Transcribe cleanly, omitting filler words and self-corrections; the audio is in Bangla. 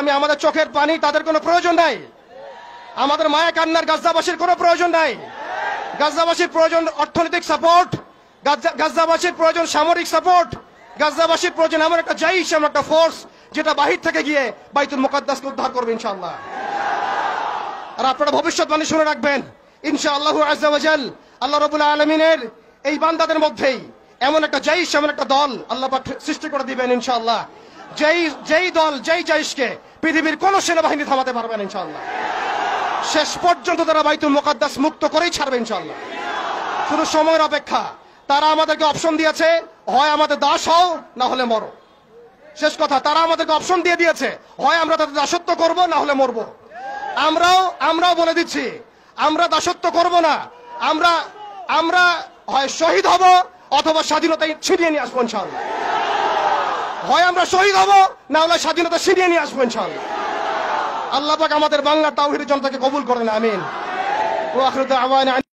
আমি আমাদের চোখের পানি তাদের কোনো প্রয়োজন নাই, আমাদের মায়া কান্নার গাজাবাসীর কোনো প্রয়োজন নাই। গাজাবাসীর প্রয়োজন অর্থনৈতিক সাপোর্ট, গাজাবাসীর প্রয়োজন সামরিক সাপোর্ট, গাজাবাসীর প্রয়োজন এমন একটা জাইশ, এমন একটা ফোর্স যেটা বাহির থেকে গিয়ে বাইতুল মুকাদ্দাসকে উদ্ধার করবে ইনশাআল্লাহ। আর আপনারা ভবিষ্যৎবাণী শুনে রাখবেন, ইনশাআল্লাহু আযজা ওয়া জাল আল্লাহ রাব্বুল আলামিনের এই বান্দাদের মধ্যেই এমন একটা জাইশ, এমন একটা দল আল্লাহ পাক সৃষ্টি করে দিবেন ইনশাআল্লাহ, যেই দল, যেই জাইশকে পৃথিবীর কোন সেনাবাহিনী থামাতে পারবে না ইনশাআল্লাহ। শেষ পর্যন্ত তারা বাইতুল মুকাদ্দাস মুক্ত করেই ছাড়বে ইনশাআল্লাহ। শুধু সময়ের অপেক্ষা। তারা আমাদেরকে অপশন দিয়েছে, হয় আমাদের দাস হও না হলে মরো। শেষ কথা, তারা আমাদেরকে অপশন দিয়ে দিয়েছে, হয় আমরা তাদের দাসত্ব করব না হলে মরবো। আমরাও বলে দিচ্ছি, আমরা দাসত্ব করব না, আমরা হয় শহীদ হব অথবা স্বাধীনতা ছিনিয়ে নিয়ে আসবো ইনশাআল্লাহ। হয় আমরা শহীদ হব না হলে স্বাধীনতা ছিনিয়ে নিয়ে আসবো ইনশাআল্লাহ। আল্লাহ পাক আমাদের বাংলার তাওহীদের জনতাকে কবুল করেন, আমিন। ওয়া আখিরু দাওয়ানা।